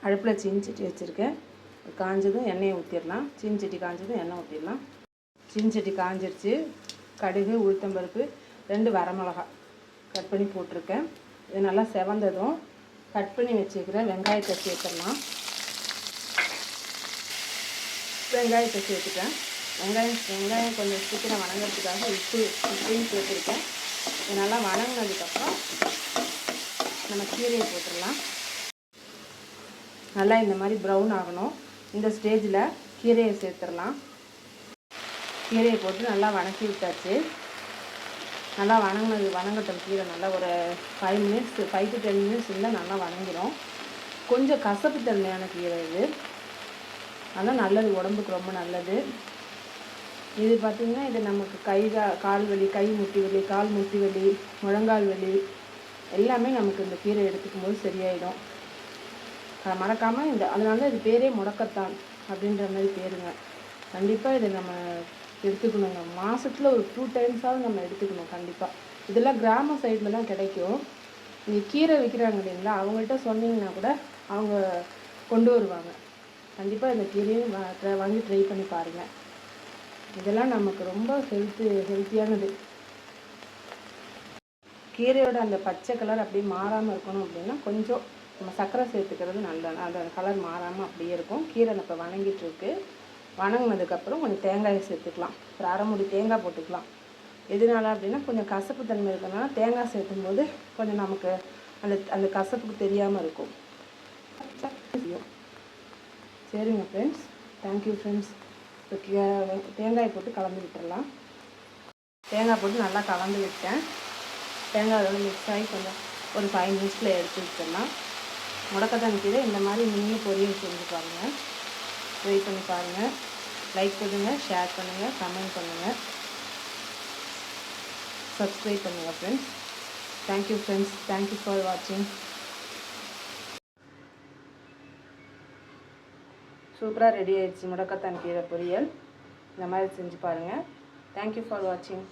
அடுப்பில் சீனிச்சட்டி வச்சுருக்கேன். காஞ்சதும் எண்ணெயை ஊற்றிடலாம். சீனிச்சட்டி காஞ்சதும் எண்ணெய் ஊற்றிடலாம். சீனிச்சட்டி காஞ்சிருச்சு. கடுகு, உளுத்தம்பருப்பு, 2 வரமிளகா கட் பண்ணி போட்டிருக்கேன். இது நல்லா செவந்ததும் கட் பண்ணி வச்சுக்கிற வெங்காயத்தை சேர்த்துடலாம். வெங்காயத்தை சேர்த்துட்டேன். வெங்காயம் கொஞ்சம் சீக்கிரம் வணங்கிறதுக்காக உப்பையும் சேர்த்துருக்கேன். இது நல்லா வணங்கினதுக்கப்புறம் நம்ம கீரையை போட்டுடலாம். நல்லா இந்த மாதிரி ப்ரௌன் ஆகணும். இந்த ஸ்டேஜில் கீரையை சேர்த்துடலாம். கீரையை போட்டு நல்லா வணக்கி விட்டாச்சு. நல்லா வணங்கட்டும். கீரை நல்லா ஒரு 5 to 10 மினிட்ஸ் இருந்தால் நல்லா வணங்கிடும். கொஞ்சம் கசப்பு தன்மையான கீரை இது, ஆனால் நல்லது, உடம்புக்கு ரொம்ப நல்லது. இது பார்த்திங்கன்னா இது நமக்கு கால் வலி, கை முட்டி வலி, கால் முட்டி வலி, முழங்கால் வலி எல்லாமே நமக்கு இந்த கீரை எடுத்துக்கும் போது சரியாயிடும். மறக்காமல் அதனால இது பேரே முடக்கத்தான் அப்படின்ற மாதிரி பேருங்க. கண்டிப்பாக இதை நம்ம எடுத்துக்கணுங்க. மாதத்தில் ஒரு 2 டைம்ஸாவது நம்ம எடுத்துக்கணும் கண்டிப்பாக. இதெல்லாம் கிராம சைடில் தான் கிடைக்கும். இங்கே கீரை விற்கிறாங்க இல்லைங்களா, அவங்கள்ட்ட சொன்னீங்கன்னா கூட அவங்க கொண்டு வருவாங்க. கண்டிப்பாக இந்த கீரையும் வாங்கி ட்ரை பண்ணி பாருங்கள். இதெல்லாம் நமக்கு ரொம்ப ஹெல்த்தியானது. கீரையோட அந்த பச்சை கலர் அப்படியே மாறாமல் இருக்கணும் அப்படின்னா கொஞ்சம் நம்ம சர்க்கரை சேர்த்துக்கிறது நல்லது. அந்த கலர் மாறாமல் அப்படியே இருக்கும். கீரை இப்போ வணங்கிட்டுருக்கு. வணங்கினதுக்கப்புறம் கொஞ்சம் தேங்காயை சேர்த்துக்கலாம். ஒரு 1/2 மூடி தேங்காய் போட்டுக்கலாம். எதனால அப்படின்னா கொஞ்சம் கசப்பு தன்மை இருக்கிறதுனால தேங்காய் சேர்த்தும் போது கொஞ்சம் நமக்கு அந்த கசப்புக்கு தெரியாமல் இருக்கும். சரிங்க ஃப்ரெண்ட்ஸ், தேங்க்யூ ஃப்ரெண்ட்ஸ். தேங்காய் போட்டு கலந்து விட்டுடலாம். தேங்காய் போட்டு நல்லா கலந்து விட்டேன். தேங்காய் அதோட மிக்ஸ் ஆகி கொஞ்சம் ஒரு 5 மினிட்ஸில் எடுத்து வச்சிடலாம். முடக்கத்தான் கீரை இந்த மாதிரி நீங்களும் பொரியல் செஞ்சு பாருங்கள். ட்ரை பண்ணி பாருங்கள். லைக் பண்ணுங்கள், ஷேர் பண்ணுங்கள், கமெண்ட் பண்ணுங்கள், சப்ஸ்கிரைப் பண்ணுங்கள் friends. Thank you friends. Thank you for வாட்சிங். சூப்பராக ரெடி ஆயிடுச்சு முடக்கத்தான் கீரை பொரியல். இந்த மாதிரி செஞ்சு பாருங்கள். தேங்க்யூ ஃபார் வாட்சிங்.